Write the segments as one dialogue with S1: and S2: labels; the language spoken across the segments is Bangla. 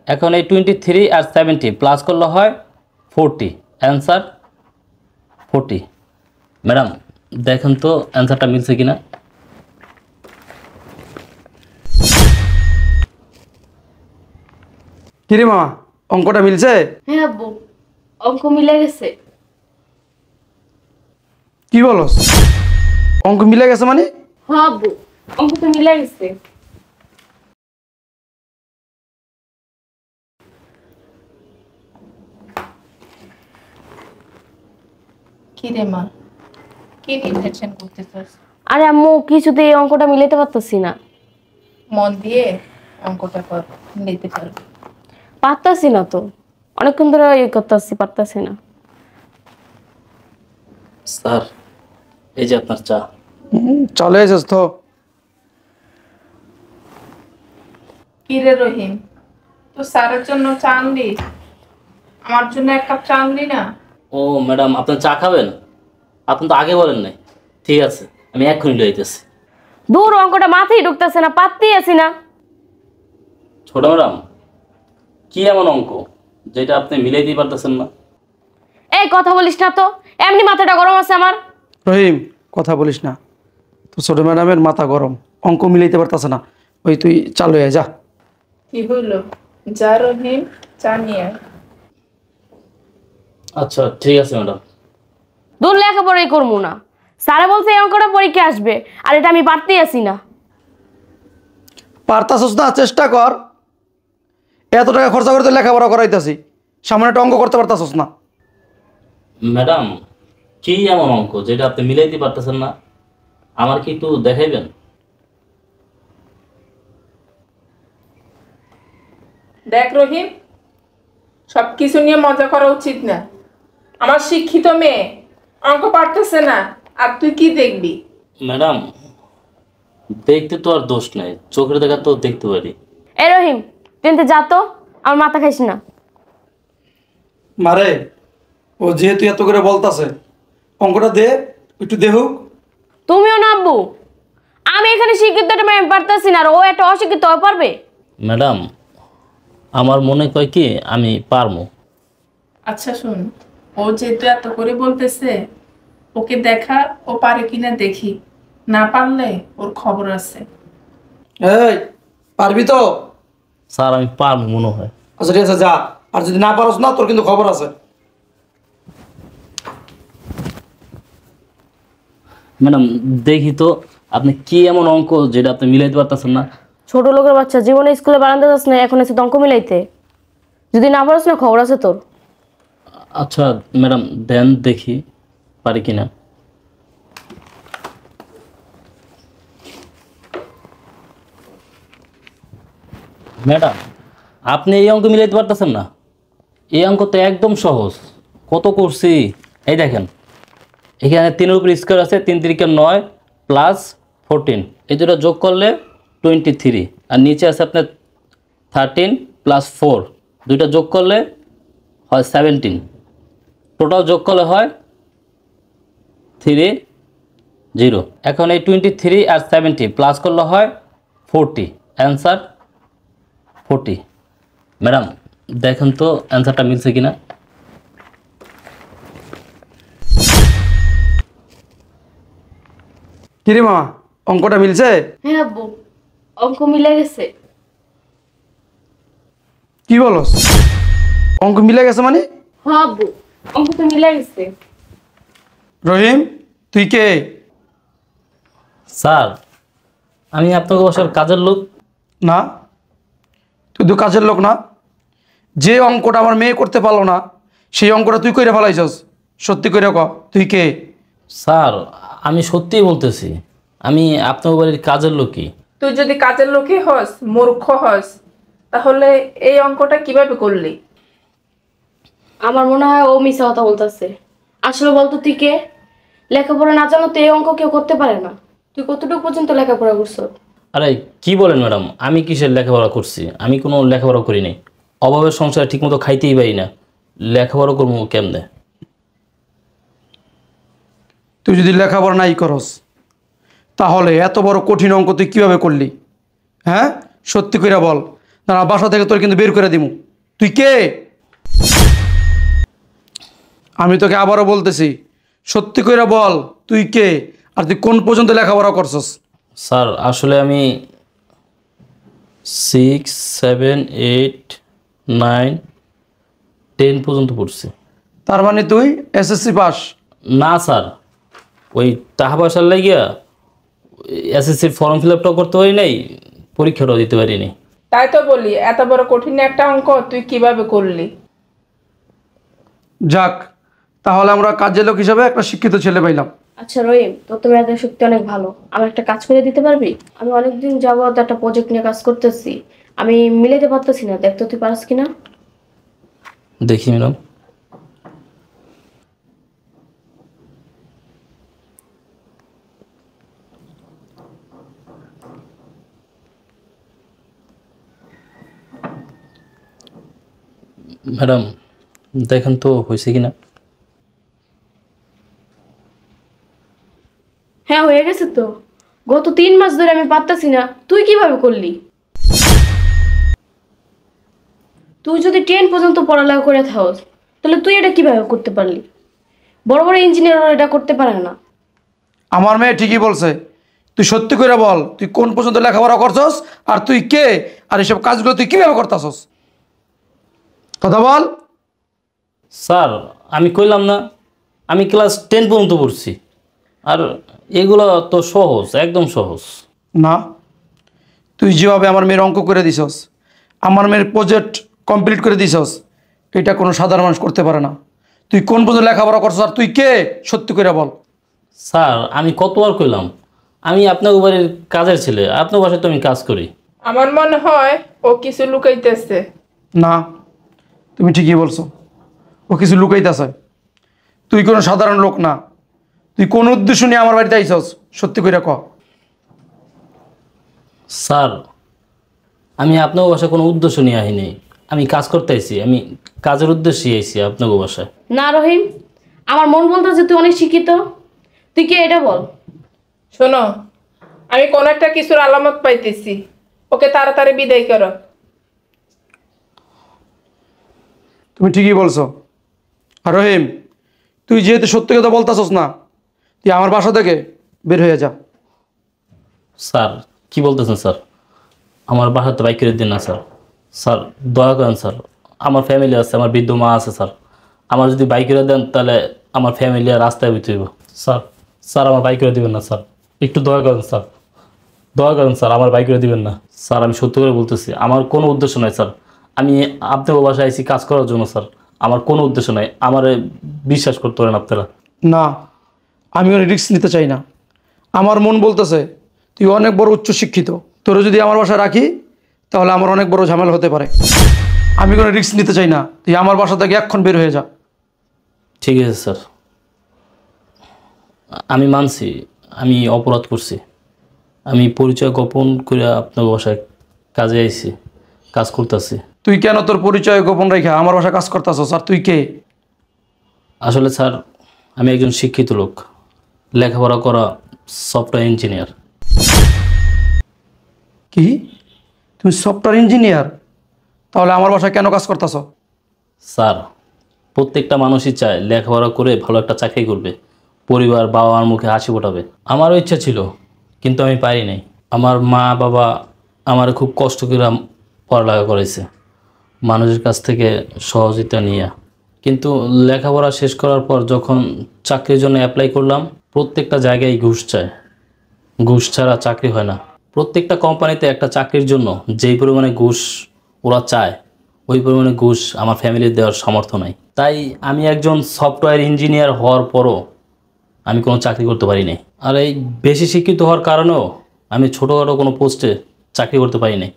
S1: এখন এই 23 আর 70 প্লাস করলে হয় 40, অ্যান্সার 40। ম্যাডাম দেখেন তো অ্যান্সারটা মিলছে কিনা।
S2: কিরে মামা, অঙ্কটা মিলছে?
S3: হ্যাঁ আব্বু, অঙ্ক মিলে গেছে।
S2: কি বলস? অঙ্ক মিলে গেছে মানে?
S3: হ্যাঁ আব্বু, অঙ্ক তো মিলে গেছে।
S4: কি রে মা, কি নিয়ে টেনশন করতেছিস?
S3: আরে আম্মু, কিছুতেই এই অঙ্কটা মিলাতে পারতেছি না।
S4: মন দিয়ে অঙ্কটা কর, নিতে পারবি।
S3: পারতাছি না তো, অনেকক্ষণ ধরে করতেছি, পারতাছি না।
S1: স্যার এই যে আপনার চা।
S2: চলে এসেছ তো?
S4: কি রে রহিম, তো স্যারের জন্য চা আনলি, আমার জন্য এক কাপ চা আনলি না?
S1: ও ম্যাডাম, আপনার চা খাবেন? আপনি তো আগে বলেন নাই। ঠিক আছে, আমি এক্ষুনি লইতেছি।
S3: দূর, অঙ্কটা মাথায় ঢুকতেছে না, পারতেই আছি না।
S1: ছোট ম্যাডাম, কি এমন অঙ্ক যেটা আপনি মিলাইতেই পারতেছেন না?
S3: এই কথা বলিস না তো, এমনি মাথাটা গরম আছে আমার।
S2: রহিম, কথা বলিস না তো, ছোট ম্যাডামের মাথা গরম, অঙ্ক মিলাইতে পারতাছে না। ওই তুই চালু হয়ে যা।
S4: কি হইলো? যা রহিম, চা নিয়ে আয়।
S1: আচ্ছা ঠিক আছে ম্যাডাম।
S3: দূর, লেখাপড়াই করবো না। স্যারে বলছে এই অঙ্কটা পরীক্ষা আসবে, আর এটা আমি পারতেই আছি না।
S2: পারতাছস না, চেষ্টা কর। এত টাকা খরচা করে তো লেখাপড়া করাইতাছি, সামনে একটা অঙ্ক করতে পারতাছস না।
S1: ম্যাডাম, কি এমন অঙ্ক যেটা আপনি মিলাইতে পারতেছেন না? আমার কি একটু দেখাইবেন?
S4: দেখ রহিম, সবকিছু নিয়ে মজা করা উচিত না। আমার শিক্ষিত মেয়ে অঙ্ক পারতেছে না, আর তুই কি দেখবি?
S1: ম্যাডাম দেখতে তো আর দোষ নাই, চোখের দেখা তো দেখতে পারি।
S3: এই রহিম, তুই এনতে যা তো, আমার মাথা খাইস না।
S2: মারে, ও যেহেতু এত করে বলতাছে, অঙ্কটা দে, একটু দেহুক।
S3: তুমিও না আব্বু, আমি এখানে শিক্ষিত একটা মেয়ে, আমি পারতেছি না, আর ও একটা অশিক্ষিত, ও পারবে?
S1: ম্যাডাম আমার মনে কয় কি আমি পারবো।
S4: আচ্ছা শুন, ও যেহেতু এত করে বলতেছে, ওকে দেখা, ও পারে কিনা দেখি। না পারলে ওর খবর আছে।
S2: এই, পারবি তো?
S1: স্যার আমি পারবো মনে হয়।
S2: আচ্ছা ঠিক আছে, যা। আর যদি না পারস না, তোর কিন্তু খবর আছে।
S1: ম্যাডাম দেখি তো, আপনি কি এমন অঙ্ক যেটা আপনি মিলাইতে পারতেছেন না?
S3: ছোট লোকের বাচ্চা, জীবনে স্কুলে বারান্দা যাস না, এখন এসে অঙ্ক মিলাইতে? যদি না পারস না, খবর আছে তোর।
S1: আচ্ছা ম্যাডাম দেন দেখি পারি কিনা। ম্যাডাম আপনি এই অঙ্ক মিলাইতে পারতেছেন না? এই অঙ্ক তো একদম সহজ, কত করছি। এই দেখেন, এখানে 3-এর উপর স্কোয়ার আছে, 3 3 9 প্লাস 14, এই দুটো যোগ করলে 23, আর নিচে আছে আপনার 13 প্লাস 4, দুইটা যোগ করলে হয় 17, টোটাল যোগ করলে হয় 30। এখন এই 23 আর 70 প্লাস করলে হয় 40, অ্যান্সার 40। ম্যাডাম দেখেন তো অ্যান্সারটা মিলছে কিনা।
S2: কিরে মামা, অঙ্কটা মিলছে?
S3: হ্যাঁ আব্বু, অঙ্ক মিলে গেছে।
S2: কি বলস? অঙ্ক মিলে গেছে মানে?
S3: হ্যাঁ আব্বু, অঙ্ক তো মিলে গেছে।
S2: রহিম, তুই কে?
S1: স্যার আমি আপনাকে বাসার কাজের লোক।
S2: না, তুই তো কাজের লোক না। যে অঙ্কটা আমার মেয়ে করতে পারলো না, সেই অঙ্কটা তুই কইরা ফেলাইছস। সত্যি কইরা ক, তুই কে?
S1: স্যার আমি সত্যিই বলতেছি, আমি আপনার বাড়ির কাজের লোকই।
S4: তুই যদি কাজের লোকই হস, মূর্খ হস, তাহলে এই অঙ্কটা কিভাবে করলি?
S3: আমার মনে হয় ও মিথ্যা কথা বলতেছে। আসলে বলতো তুই কে? লেখাপড়া না জানো তো এই অঙ্ক কেউ করতে পারে না। তুই কতটুকু পর্যন্ত লেখাপড়া করছো?
S1: আরে কি বলেন ম্যাডাম, আমি কিসের লেখাপড়া করছি? আমি কোনো লেখাপড়া করি নাই। অভাবের সংসারে ঠিকমতো খাইতেই পারি না, লেখাপড়া করবো কেমনে?
S2: তুই যদি লেখাপড়া নাই করস, তাহলে এত বড় কঠিন অঙ্ক তুই কীভাবে করলি? হ্যাঁ, সত্যি কইরা বল। না বাসা থেকে তোর কিন্তু বের করে দিমু। তুই কে? আমি তোকে আবারও বলতেছি, সত্যি কইরা বল তুই কে, আর তুই কোন পর্যন্ত লেখাপড়া করছস?
S1: স্যার আসলে আমি 6, 7, 8, 9, 10 পর্যন্ত পড়ছি।
S2: তার মানে তুই এসএসসি পাস?
S1: না স্যার, ওই টাকা পয়সার লাগিয়া এসএসসির ফর্ম ফিল আপটাও করতে পারি নাই, পরীক্ষাটাও দিতে পারিনি।
S4: তাই তো বলি, এত বড় কঠিন একটা অঙ্ক তুই কিভাবে করলি?
S2: যাক, তাহলে আমরা কাজের লোক হিসাবে একটা শিক্ষিত ছেলে পাইলাম।
S3: আচ্ছা রহিম, তোর তো মেধার শক্তি অনেক ভালো, আমার একটা কাজ করে দিতে পারবি? আমি অনেকদিন যাবত একটা প্রজেক্ট নিয়ে কাজ করতেছি, আমি মিলাইতে পারতেছি না, দেখ তো তুই পারস কিনা।
S1: দেখি ম্যাডাম। ম্যাডাম দেখেন তো হয়েছে কিনা।
S3: হ্যাঁ হয়ে গেছে তো, গত 3 মাস ধরে আমি পারতেছি না, তুই কিভাবে করলি? তুই যদি 10 পর্যন্ত পড়ালেখা করে থাকস তাহলে তুই এটা কিভাবে করতে পারলি? বড় বড় ইঞ্জিনিয়ার এটা করতে পারে না।
S2: আমার মেয়ে ঠিকই বলছে, তুই সত্যি করে বল তুই কোন পর্যন্ত লেখাপড়া করছস, আর তুই কে, আর এসব কাজগুলো তুই কিভাবে করতেছস? কথা বল।
S1: স্যার আমি কইলাম না আমি ক্লাস 10 পর্যন্ত পড়ছি, আর এগুলো তো সহজ, একদম সহজ।
S2: না, তুই যেভাবে আমার মেয়ের অঙ্ক করে দিছস, আমার মেয়ের প্রজেক্ট কমপ্লিট করে দিছস, এটা কোনো সাধারণ মানুষ করতে পারে না। তুই কোন পর্যন্ত লেখাপড়া করছস, আর তুই কে, সত্যি করে বল।
S1: স্যার আমি কতবার কইলাম আমি আপনার বাড়ির কাজের ছেলে, আপনার বাসায় তো আমি কাজ করি।
S4: আমার মনে হয় ও কিছু লুকাইতেছে।
S2: না, তুমি ঠিকই বলছো, ও কিছু লুকাইতেছে। তুই কোনো সাধারণ লোক না, তুই কোন উদ্দেশ্য নিয়ে আমার বাড়িতে আইছস, সত্যি করে ক।
S1: স্যার আমি আপনার বাসায় কোনো উদ্দেশ্য নিয়ে আইনি, আমি কাজ করতে আইছি, আমি কাজের উদ্দেশ্যে আইছি আপনার বাসায়।
S3: না রহিম, আমার মন বলতেছে তুই অনেক শিক্ষিত, তুই কে এটা বল।
S4: শোনো, আমি কোন একটা কিছুর আলামত পাইতেছি, ওকে তাড়াতাড়ি বিদায় করো।
S2: তুমি ঠিকই বলছো। আর রহিম, তুই যেহেতু সত্যি কথা বলতেছস না, তুই আমার বাসা থেকে বের হয়ে যা।
S1: স্যার কি বলতেছেন স্যার? আমার বাসাতে বাইক করে দিন না স্যার। স্যার দয়া করেন স্যার, আমার ফ্যামিলি আছে, আমার বৃদ্ধ মা আছে স্যার, আমার যদি বাইক করে দেন তাহলে আমার ফ্যামিলি আর রাস্তায় বুঝতে হইব। স্যার স্যার আমার বাইক করে দিবেন না স্যার, একটু দয়া করেন স্যার, দয়া করেন স্যার, আমার বাইক করে দিবেন না স্যার। আমি সত্যি করে বলতেছি, আমার কোনো উদ্দেশ্য নাই স্যার, আমি আপনার বাসায় আইছি কাজ করার জন্য স্যার, আমার কোনো উদ্দেশ্য নাই, আমার বিশ্বাস করতে পারেন আপনারা।
S2: না, আমি অনেক রিস্ক নিতে চাই না। আমার মন বলতেছে তুই অনেক বড় উচ্চ শিক্ষিত, তোর যদি আমার বাসায় রাখি তাহলে আমার অনেক বড় ঝামেলা হতে পারে। আমি কোনো রিস্ক নিতে চাই না, তুই আমার বাসা থেকে এক্ষণ বের হয়ে যা।
S1: ঠিক আছে স্যার, আমি মানছি আমি অপরাধ করছি, আমি পরিচয় গোপন করে আপনার বাসায় কাজে আইছি, কাজ করতেছি।
S2: তুই কেন তোর পরিচয় গোপন রেখে আমার বাসায় কাজ করতেছস, আর তুই কে?
S1: আসলে স্যার আমি একজন শিক্ষিত লোক, লেখাপড়া করা সফটওয়্যার ইঞ্জিনিয়ার।
S2: কি, তুমি সফটওয়্যার ইঞ্জিনিয়ার? তাহলে আমার বাসায় কেন কাজ করতেছ?
S1: স্যার প্রত্যেকটা মানুষই চায় লেখাপড়া করে ভালো একটা চাকরি করবে, পরিবার বাবা মার মুখে হাসি ফোটাবে। আমারও ইচ্ছা ছিল কিন্তু আমি পারি নাই। আমার মা বাবা আমার খুব কষ্ট করে পড়ালেখা করেছে, মানুষের কাছ থেকে সহযোগিতা নিয়ে। কিন্তু লেখাপড়া শেষ করার পর যখন চাকরির জন্য অ্যাপ্লাই করলাম, প্রত্যেকটা জায়গায় ঘুষ চায়, ঘুষ ছাড়া চাকরি হয় না। প্রত্যেকটা কোম্পানিতে একটা চাকরির জন্য যেই পরিমাণে ঘুষ ওরা চায়, ওই পরিমাণে ঘুষ আমার ফ্যামিলির দেওয়ার সামর্থ্য নাই। তাই আমি একজন সফটওয়্যার ইঞ্জিনিয়ার হওয়ার পরও আমি কোনো চাকরি করতে পারি নাই। আর এই বেশি শিক্ষিত হওয়ার কারণেও আমি ছোটোখাটো কোনো পোস্টে চাকরি করতে পারি নাই,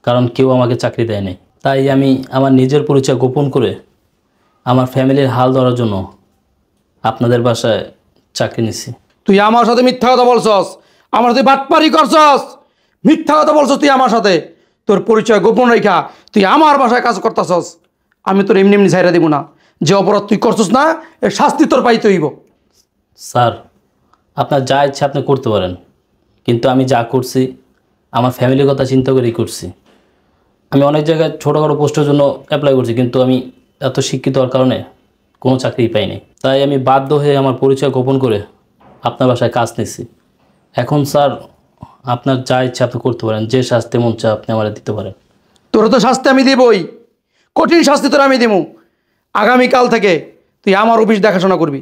S1: কারণ কেউ আমাকে চাকরি দেয় নাই। তাই আমি আমার নিজের পরিচয় গোপন করে আমার ফ্যামিলির হাল ধরার জন্য আপনাদের বাসায় চাকরি নিছি।
S2: তুই আমার সাথে মিথ্যা কথা বলছস, আমার সাথে বাটপারি করছস, মিথ্যা কথা বলছস তুই আমার সাথে। তোর পরিচয় গোপন রেখা তুই আমার বাসায় কাজ করতেছস। আমি তোর এমনি এমনি ছাইরা দিব না, যে অপরাধ তুই করছস না এর শাস্তি তোর পাইতে হইব।
S1: স্যার আপনার যা ইচ্ছা আপনি করতে পারেন, কিন্তু আমি যা করছি আমার ফ্যামিলির কথা চিন্তা করেই করছি। আমি অনেক জায়গায় ছোটোখাটো পোস্টের জন্য অ্যাপ্লাই করছি, কিন্তু আমি এত শিক্ষিত হওয়ার কারণে কোনো চাকরি পাইনি। তাই আমি বাধ্য হয়ে আমার পরিচয় গোপন করে আপনার বাসায় কাজ নিচ্ছি। এখন স্যার আপনার যা ইচ্ছা আপনি করতে পারেন, যে শাস্তি মন চা আপনি আমার দিতে পারেন।
S2: তোর তো শাস্তি আমি দিবই, কঠিন শাস্তি তোর আমি দিব। আগামীকাল থেকে তুই আমার অফিস দেখাশোনা করবি।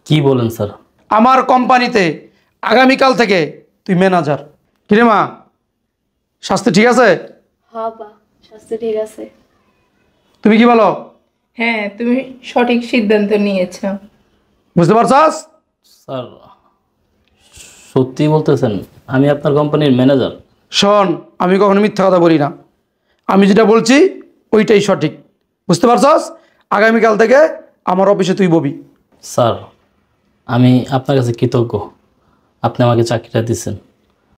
S1: কি বলেন স্যার?
S2: আমার কোম্পানিতে আগামীকাল থেকে তুই ম্যানেজার। কিরে মা, শাস্তি ঠিক আছে?
S3: হ্যাঁ বা, শাস্তি ঠিক আছে।
S2: তুমি কি বলো?
S4: হ্যাঁ, তুমি সঠিক সিদ্ধান্ত নিয়েছ।
S2: বুঝতে পারছস?
S1: স্যার সত্যি বলতেছেন? আমি আপনার কোম্পানির ম্যানেজার?
S2: শোন, আমি কখনো মিথ্যা কথা বলি না, আমি যেটা বলছি ওইটাই সঠিক। বুঝতে পারছস? আগামীকাল থেকে আমার অফিসে তুই ববি।
S1: স্যার আমি আপনার কাছে কৃতজ্ঞ, আপনি আমাকে চাকরিটা দিচ্ছেন।